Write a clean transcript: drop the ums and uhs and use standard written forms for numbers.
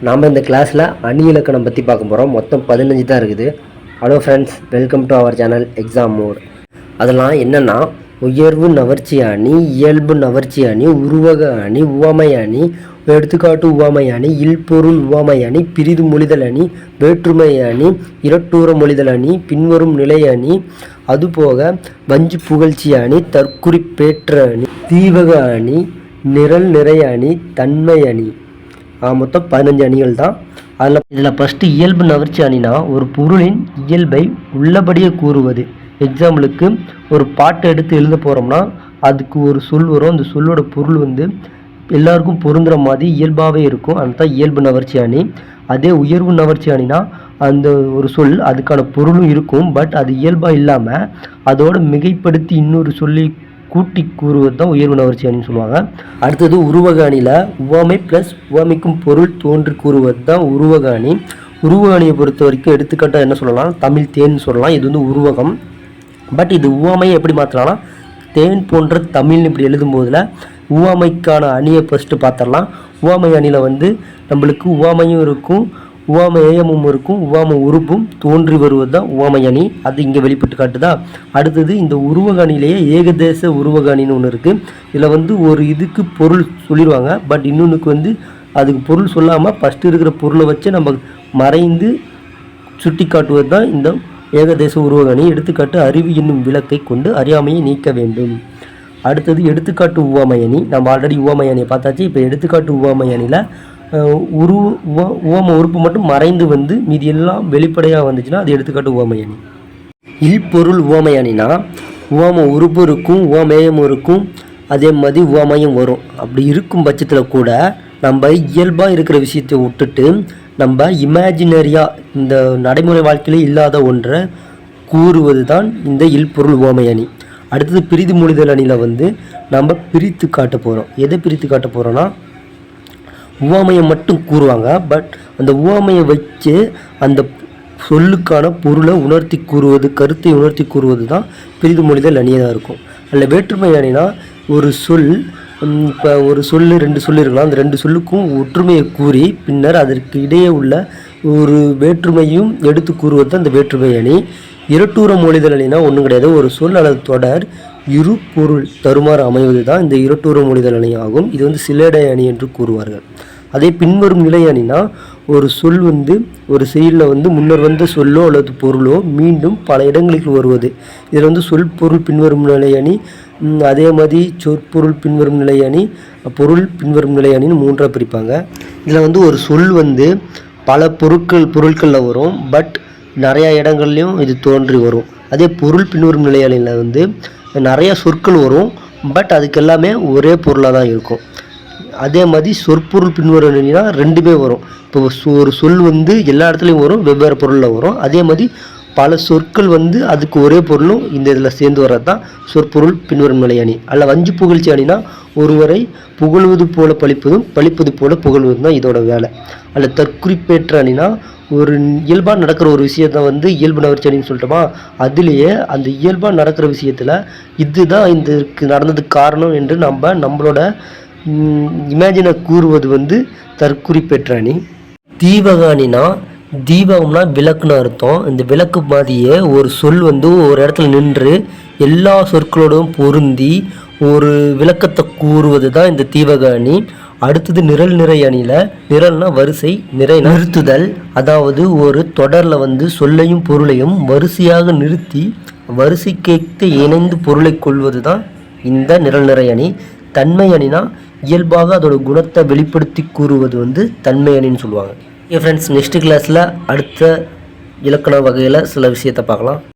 நாம் இந்த கிளாஸில் அணி இலக்கணம் பற்றி பார்க்க போகிறோம். மொத்தம் 15 தான் இருக்குது. Hello friends, welcome to our channel exam mode. அதெல்லாம் என்னென்னா, உயர்வு நவர்ச்சி அணி, இயல்பு நவர்ச்சி அணி, உருவக அணி, உவமை அணி, எடுத்துக்காட்டு உவமை அணி, இல்பொருள் உவமை அணி, பிரிது மொழிதல் அணி, வேற்றுமை அணி, இரட்டூர மொழிதல் அணி, பின்வரும் நிலை அணி, அதுபோக வஞ்சி புகழ்ச்சி அணி, தற்குறிப்பேற்ற அணி, தீவக அணி, நிரல் நிறை அணி, தன்மை அணி. மொத்தம் 15 அணிகள் தான். இதில் ஃபஸ்ட்டு இயல்பு நவர்ச்சி அணினா ஒரு பொருளின் இயல்பை உள்ளபடியே கூறுவது. எக்ஸாம்பிளுக்கு ஒரு பாட்டை எடுத்து எழுத போகிறோம்னா அதுக்கு ஒரு சொல் வரும். அந்த சொல்லோட பொருள் எல்லாருக்கும் பொருந்துகிற மாதிரி இயல்பாகவே இருக்கும். அதுதான் இயல்பு நவர்ச்சி அணி. அதே உயர்வு நவர்ச்சி அணினா அந்த ஒரு சொல் அதுக்கான பொருளும் இருக்கும், பட் அது இயல்பாக இல்லாமல் அதோட மிகைப்படுத்தி இன்னொரு சொல்லி கூட்டி கூறுவது தான் உயர்வு நவர்ச்சி அணின்னு சொல்லுவாங்க. அடுத்தது உருவக அணியில் உவமை ப்ளஸ் உவமைக்கும் பொருள் தோன்றி கூறுவது தான் உருவக அணி. உருவக அணியை பொறுத்த வரைக்கும் எடுத்துக்காட்டாக என்ன சொல்லலாம், தமிழ் தேன் சொல்லலாம். இது உருவகம். பட் இது உவமையை எப்படி மாற்றலாம்னா, தேன் போன்ற தமிழ்னு இப்படி எழுதும்போதில் உவமைக்கான அணியை ஃபஸ்ட்டு பார்த்துடலாம். உவமை அணியில் நம்மளுக்கு உவமையும் இருக்கும், உவமை ஏயமும் இருக்கும், உவமை உறுப்பும் தோன்றி வருவது தான் உவமை அணி. அது இங்கே வெளிப்பட்டு காட்டுதா. அடுத்தது இந்த உருவக அணியிலேயே ஏகதேச உருவக அணின்னு ஒன்று இருக்குது. இதில் ஒரு இதுக்கு பொருள் சொல்லிடுவாங்க, பட் இன்னொன்றுக்கு அதுக்கு பொருள் சொல்லாமல் ஃபஸ்ட்டு இருக்கிற பொருளை வச்சு நம்ம மறைந்து சுட்டி காட்டுவது தான் இந்த ஏகதேச உருவக அணி. எடுத்துக்காட்டு அறிவு என்னும் விளக்கை கொண்டு அறியாமையை நீக்க வேண்டும். அடுத்தது எடுத்துக்காட்டு உவமை அணி. நம்ம ஆல்ரெடி உவமை அணியை பார்த்தாச்சு. இப்போ எடுத்துக்காட்டு உவமை அணியில் உவமை உறுப்பு மட்டும் மறைந்து மீதி எல்லாம் வெளிப்படையாக வந்துச்சுன்னா அது எடுத்துக்காட்டு உவமை அணி. இல்பொருள் உவமை அணினா உவமை உறுப்பு இருக்கும், உவமேயம் இருக்கும், அதே மாதிரி உவமையும் வரும். அப்படி இருக்கும் பட்சத்தில் கூட நம்ம இயல்பாக இருக்கிற விஷயத்தை விட்டுட்டு நம்ம இமேஜினரியாக இந்த நடைமுறை வாழ்க்கையிலே இல்லாத ஒன்றை கூறுவது தான் இந்த இல்பொருள் உவமை அணி. அடுத்தது பிரிது மொழிதல் அணியில் நம்ம பிரித்து காட்ட போகிறோம். எதை பிரித்து காட்ட போகிறோன்னா, உவமையை மட்டும் கூறுவாங்க, பட் அந்த உவமையை வச்சு அந்த சொல்லுக்கான பொருளை உணர்த்தி கூறுவது, கருத்தை உணர்த்தி கூறுவது தான் பிரிது மொழிதல் அணியாக இருக்கும். அதில் வேற்றுமை அணினா ஒரு சொல், இப்போ ஒரு சொல் 2 சொல் இருக்கலாம். அந்த 2 சொல்லுக்கும் ஒற்றுமையை கூறி பின்னர் அதற்கு இடையே உள்ள ஒரு வேற்றுமையும் எடுத்து கூறுவது தான் இந்த வேற்றுமை அணி. இரட்டூர மொழிதல் அணினா ஒன்றும் கிடையாது, ஒரு சொல் அல்லது தொடர் இரு பொருள் தருமாறு அமைவது தான் இந்த இரட்டூர மொழிதல் அணி ஆகும். இது சிலேடை அணி என்று கூறுவார்கள். அதே பின்வரும் நிலை அணினா ஒரு சொல் ஒரு செயலில் முன்னர் வந்த சொல்லோ அல்லது பொருளோ மீண்டும் பல இடங்களுக்கு வருவது. இதில் சொல் பொருள் பின்வரும் நிலை அணி, அதே மாதிரி சொற்பொருள் பின்வரும் நிலை அணி, பொருள் பின்வரும் நிலை அணின்னு 3ஆக பிரிப்பாங்க. இதில் ஒரு சொல் பல பொருட்களில் வரும், பட் நிறையா இடங்கள்லையும் இது தோன்றி வரும். அதே பொருள் பின்வரும் நிலை அணியில் நிறையா சொற்கள் வரும், பட் அதுக்கு எல்லாமே ஒரே பொருளாக தான் இருக்கும். அதே மாதிரி சொற்பொருள் பின்வரும் அணினா 2மே வரும். இப்போ ஒரு சொல் எல்லா இடத்துலையும் வரும், வெவ்வேறு பொருளில் வரும். அதே மாதிரி பல சொற்கள் அதுக்கு ஒரே பொருளும் இந்த இதில் சேர்ந்து வர்றது தான் சொற்பொருள் பின்வரும் நிலை அணி. அல்ல வஞ்சி புகழ்ச்சி அணினா ஒருவரை புகழ்வது போல பழிப்பதும் பழிப்பது போல புகழ்வதும் தான் இதோட வேலை. அல்ல தற்குறிப்பேற்ற அணினா ஒரு இயல்பாக நடக்கிற ஒரு விஷயத்தை இயல்பு நவர்ச்சி அணின்னு சொல்லிட்டோமா, அதுலேயே அந்த இயல்பாக நடக்கிற விஷயத்தில் இதுதான் இதுக்கு நடந்ததுக்கு காரணம் என்று நம்மளோட இமேஜினை கூறுவது தற்குறிப்பேற்ற அணி. தீவக அணினா தீபகம்னா விளக்குன்னு அர்த்தம். இந்த விளக்கு மாதிரியே ஒரு சொல் ஒரு இடத்துல நின்று எல்லா சொற்களோடும் பொருந்தி ஒரு விளக்கத்தை கூறுவது தான் இந்த தீவக அணி. அடுத்தது நிரல் நிறை அணியில் நிரல்னா வரிசை, நிறை நிறுத்துதல். அதாவது ஒரு தொடரில் சொல்லையும் பொருளையும் வரிசையாக நிறுத்தி வரிசைக்கேற்ற இணைந்து பொருளை கொள்வது தான் இந்த நிரல் நிறை அணி. தன்மை அணினா இயல்பாக அதோட குணத்தை வெளிப்படுத்தி கூறுவது தன்மை அணின்னு சொல்லுவாங்க. ஃப்ரெண்ட்ஸ், நெக்ஸ்ட் கிளாஸில் அடுத்த இலக்கண வகையில் சில விஷயத்தை பார்க்கலாம்.